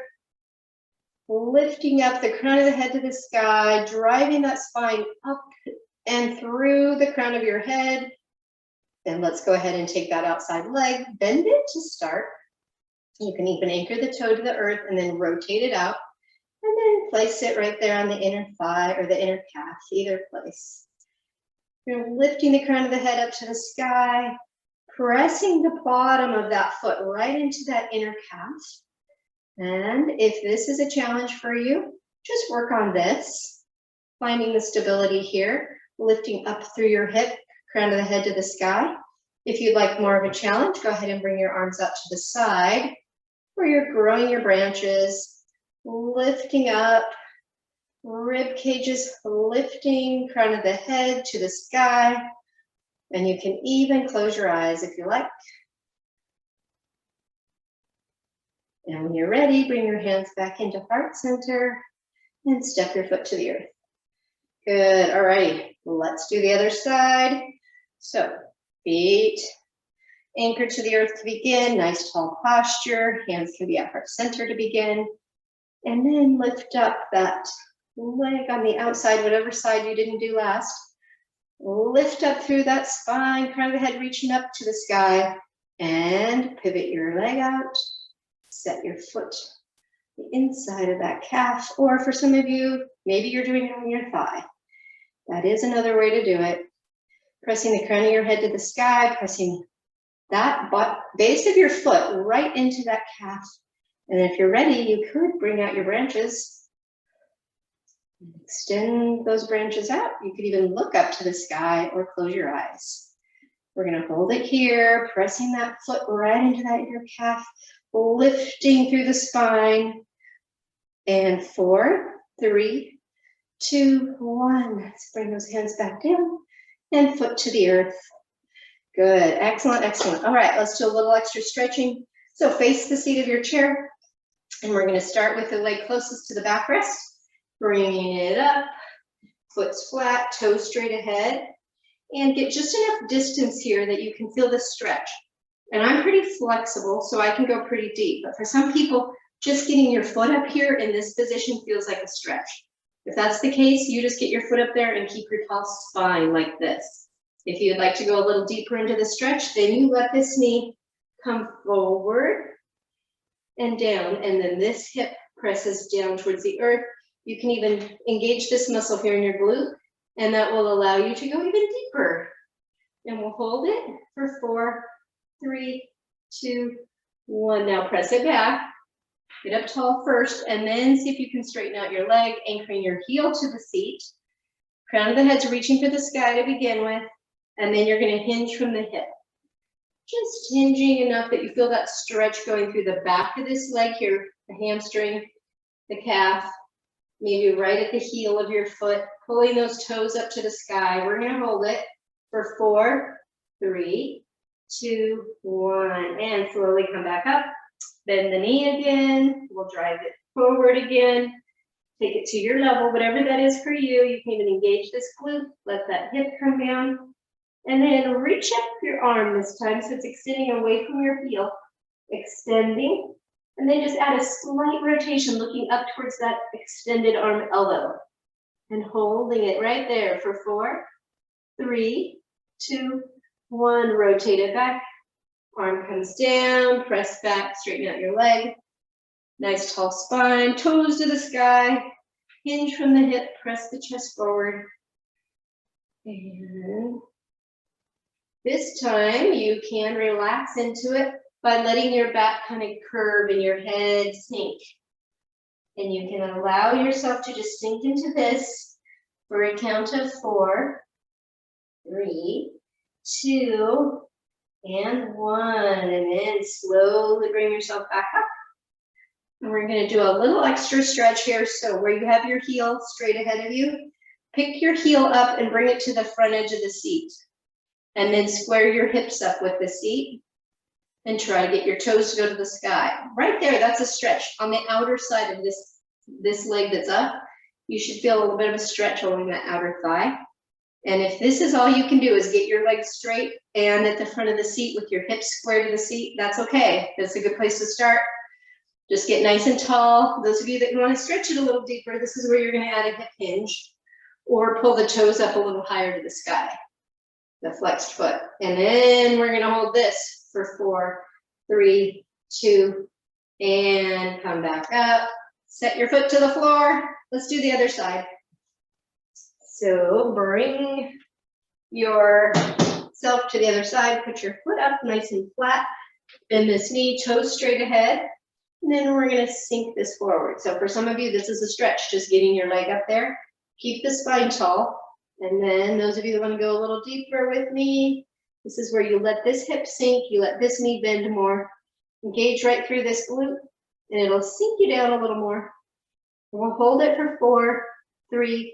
lifting up the crown of the head to the sky, driving that spine up and through the crown of your head. And let's go ahead and take that outside leg, bend it to start. You can even anchor the toe to the earth and then rotate it out. And then place it right there on the inner thigh or the inner calf, either place. You're lifting the crown of the head up to the sky, pressing the bottom of that foot right into that inner calf. And if this is a challenge for you, just work on this, finding the stability here, lifting up through your hip, crown of the head to the sky. If you'd like more of a challenge, go ahead and bring your arms out to the side where you're growing your branches, lifting up, rib cages lifting, crown of the head to the sky. And you can even close your eyes if you like. And when you're ready, bring your hands back into heart center and step your foot to the earth. Good, all right, let's do the other side. So feet anchored to the earth to begin, nice tall posture, hands can be at heart center to begin. And then lift up that leg on the outside, whatever side you didn't do last. Lift up through that spine, crown of the head reaching up to the sky, and pivot your leg out. Set your foot the inside of that calf, or for some of you, maybe you're doing it on your thigh. That is another way to do it. Pressing the crown of your head to the sky, pressing that base of your foot right into that calf. And if you're ready, you could bring out your branches. Extend those branches out. You could even look up to the sky or close your eyes. We're gonna hold it here, pressing that foot right into that inner calf, lifting through the spine. And 4, 3, 2, 1. Let's bring those hands back down and foot to the earth. Good, excellent, excellent. All right, let's do a little extra stretching. So face the seat of your chair, and we're gonna start with the leg closest to the backrest, bringing it up, foot's flat, toes straight ahead, and get just enough distance here that you can feel the stretch. And I'm pretty flexible, so I can go pretty deep, but for some people, just getting your foot up here in this position feels like a stretch. If that's the case, you just get your foot up there and keep your tall spine like this. If you'd like to go a little deeper into the stretch, then you let this knee come forward and down, and then this hip presses down towards the earth. You can even engage this muscle here in your glute, and that will allow you to go even deeper. And we'll hold it for 4, 3, 2, 1. Now press it back. Get up tall first, and then see if you can straighten out your leg, anchoring your heel to the seat. Crown of the head's reaching for the sky to begin with, and then you're going to hinge from the hip. Just hinging enough that you feel that stretch going through the back of this leg here, the hamstring, the calf, maybe right at the heel of your foot, pulling those toes up to the sky. We're going to hold it for 4, 3, 2, 1, and slowly come back up. Bend the knee again. We'll drive it forward again. Take it to your level, whatever that is for you. You can even engage this glute. Let that hip come down. And then reach up your arm this time so it's extending away from your heel. Extending. And then just add a slight rotation looking up towards that extended arm elbow. And holding it right there for 4, 3, 2, 1. Rotate it back. Arm comes down, press back, straighten out your leg. Nice tall spine, toes to the sky, hinge from the hip, press the chest forward. And this time you can relax into it by letting your back kind of curve and your head sink. And you can allow yourself to just sink into this for a count of 4, 3, 2, and 1. And then slowly bring yourself back up. And we're going to do a little extra stretch here. So where you have your heel straight ahead of you, pick your heel up and bring it to the front edge of the seat. And then square your hips up with the seat and try to get your toes to go to the sky. Right there, that's a stretch. On the outer side of this leg that's up, you should feel a little bit of a stretch along that outer thigh. And if this is all you can do is get your legs straight and at the front of the seat with your hips square to the seat, that's okay. That's a good place to start. Just get nice and tall. Those of you that want to stretch it a little deeper, this is where you're going to add a hip hinge or pull the toes up a little higher to the sky, the flexed foot. And then we're going to hold this for 4, 3, 2, and come back up. Set your foot to the floor. Let's do the other side. So bring yourself to the other side. Put your foot up nice and flat. Bend this knee, toes straight ahead. And then we're going to sink this forward. So for some of you, this is a stretch, just getting your leg up there. Keep the spine tall. And then those of you that want to go a little deeper with me, this is where you let this hip sink, you let this knee bend more. Engage right through this glute, and it'll sink you down a little more. We'll hold it for 4, 3,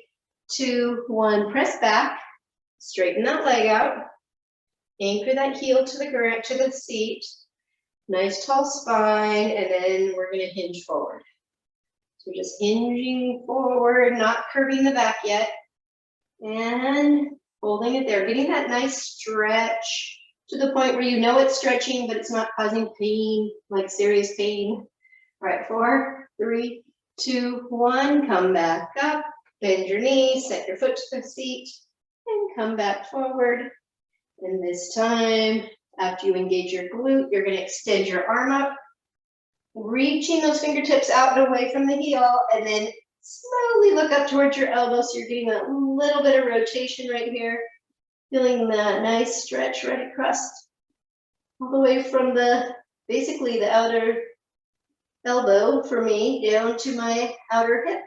2, 1. Press back, straighten that leg out, anchor that heel to the ground, to the seat. Nice tall spine, and then we're going to hinge forward. So just hinging forward, not curving the back yet, and holding it there, getting that nice stretch to the point where you know it's stretching, but it's not causing pain, like serious pain. All right, 4, 3, 2, 1, come back up, bend your knees, set your foot to the seat, and come back forward. And this time, after you engage your glute, you're going to extend your arm up, reaching those fingertips out and away from the heel, and then slowly look up towards your elbow. So you're getting a little bit of rotation right here, feeling that nice stretch right across all the way from basically the outer elbow for me down to my outer hip.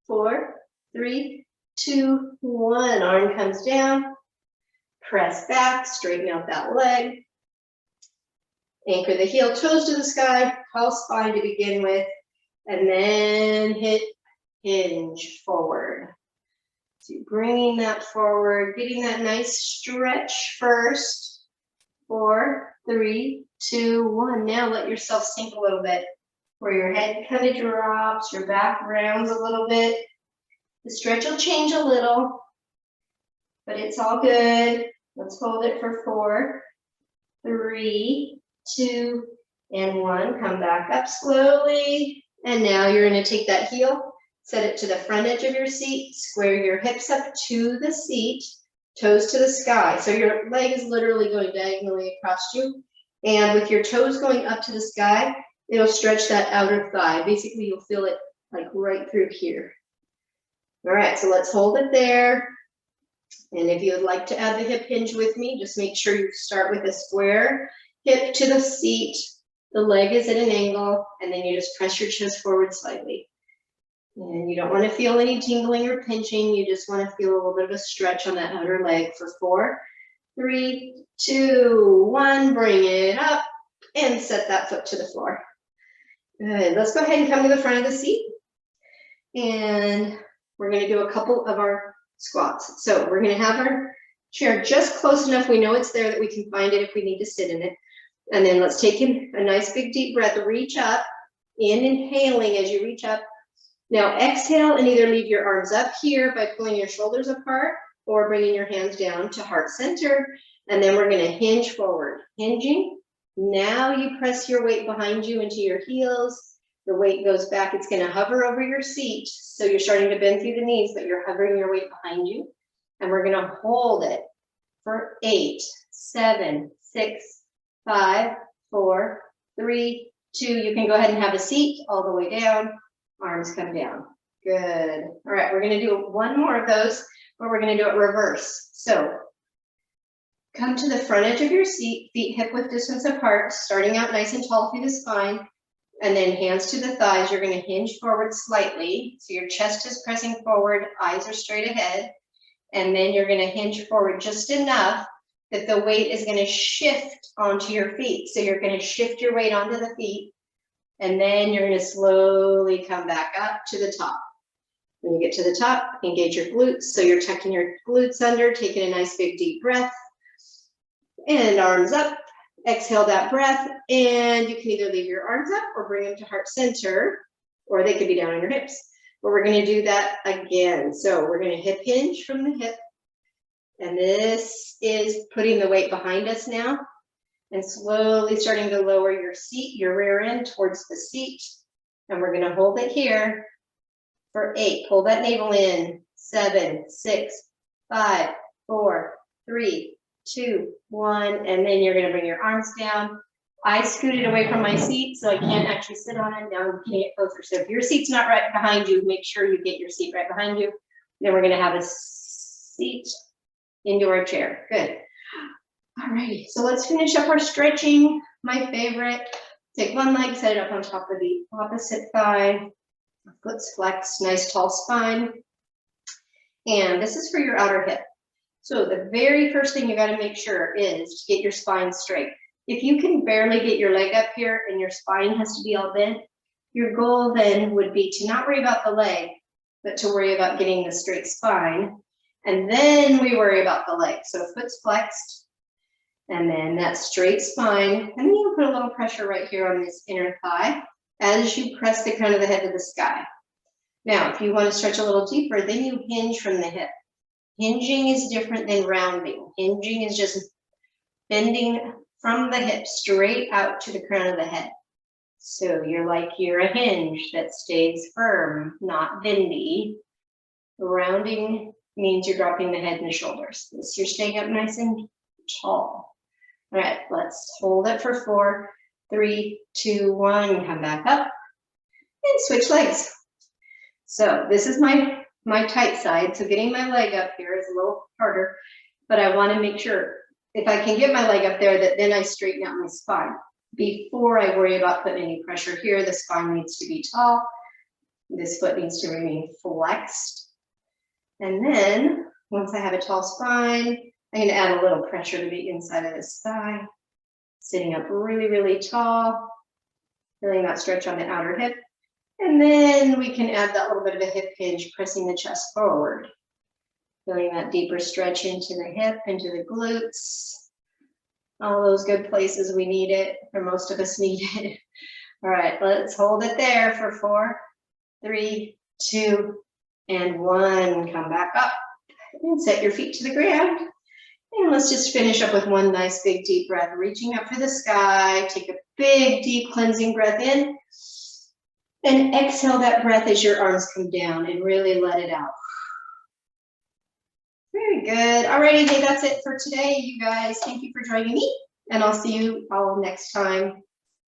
4, 3, 2, 1. Arm comes down. Press back, straighten out that leg. Anchor the heel, toes to the sky, tall spine to begin with, and then hit hinge forward. So bringing that forward, getting that nice stretch first. 4, 3, 2, 1. Now let yourself sink a little bit, where your head kind of drops, your back rounds a little bit. The stretch will change a little, but it's all good. Let's hold it for 4, 3, 2, and 1. Come back up slowly. And now you're going to take that heel, set it to the front edge of your seat, square your hips up to the seat, toes to the sky. So your leg is literally going diagonally across you. And with your toes going up to the sky, it'll stretch that outer thigh. Basically, you'll feel it like right through here. All right, so let's hold it there. And if you would like to add the hip hinge with me, just make sure you start with a square hip to the seat. The leg is at an angle, and then you just press your chest forward slightly. And you don't want to feel any tingling or pinching. You just want to feel a little bit of a stretch on that outer leg for 4, 3, 2, 1. Bring it up and set that foot to the floor. Good. Let's go ahead and come to the front of the seat. And we're going to do a couple of our squats. So we're going to have our chair just close enough. We know it's there that we can find it if we need to sit in it. And then let's take in a nice big deep breath. Reach up, inhaling as you reach up. Now exhale and either leave your arms up here by pulling your shoulders apart or bringing your hands down to heart center. And then we're going to hinge forward. Hinging. Now you press your weight behind you into your heels. The weight goes back. It's going to hover over your seat. So you're starting to bend through the knees, but you're hovering your weight behind you. And we're going to hold it for 8, 7, 6, 5, 4, 3, 2, you can go ahead and have a seat all the way down, arms come down. Good. All right, we're gonna do one more of those, but we're gonna do it reverse. So come to the front edge of your seat, feet hip width distance apart, starting out nice and tall through the spine, and then hands to the thighs. You're gonna hinge forward slightly, so your chest is pressing forward, eyes are straight ahead, and then you're gonna hinge forward just enough that the weight is gonna shift onto your feet. So you're gonna shift your weight onto the feet, and then you're gonna slowly come back up to the top. When you get to the top, engage your glutes. So you're tucking your glutes under, taking a nice big deep breath, and arms up. Exhale that breath, and you can either leave your arms up or bring them to heart center, or they could be down on your hips. But we're gonna do that again. So we're gonna hip hinge from the hip, and this is putting the weight behind us now, and slowly starting to lower your seat, your rear end towards the seat. And we're gonna hold it here for 8. Pull that navel in. 7, 6, 5, 4, 3, 2, 1. And then you're gonna bring your arms down. I scooted away from my seat, so I can't actually sit on it. Now I'm getting it closer. So if your seat's not right behind you, make sure you get your seat right behind you. Then we're gonna have a seat into our chair. Good. All righty, so let's finish up our stretching. My favorite. Take one leg, set it up on top of the opposite thigh. Foot's flexed, nice tall spine. And this is for your outer hip. So the very first thing you gotta make sure is to get your spine straight. If you can barely get your leg up here and your spine has to be all bent, your goal then would be to not worry about the leg, but to worry about getting the straight spine. And then we worry about the leg. So foot's flexed, and then that straight spine. And then you put a little pressure right here on this inner thigh as you press the crown of the head to the sky. Now, if you want to stretch a little deeper, then you hinge from the hip. Hinging is different than rounding. Hinging is just bending from the hip straight out to the crown of the head. So you're a hinge that stays firm, not bendy. Rounding means you're dropping the head and the shoulders. This you're staying up nice and tall. All right, let's hold it for 4, 3, 2, 1. Come back up and switch legs. So this is my tight side. So getting my leg up here is a little harder, but I want to make sure if I can get my leg up there that then I straighten out my spine. Before I worry about putting any pressure here, the spine needs to be tall. This foot needs to remain flexed. And then once I have a tall spine, I'm going to add a little pressure to the inside of this thigh. Sitting up really, really tall, feeling that stretch on the outer hip. And then we can add that little bit of a hip hinge, pressing the chest forward. Feeling that deeper stretch into the hip, into the glutes. All those good places we need it, or most of us need it. All right, let's hold it there for 4, 3, 2, and 1. Come back up and set your feet to the ground. And let's just finish up with one nice big deep breath, reaching up for the sky. Take a big deep cleansing breath in. And exhale that breath as your arms come down and really let it out. Very good. Alrighty, hey, that's it for today, you guys. Thank you for joining me, and I'll see you all next time.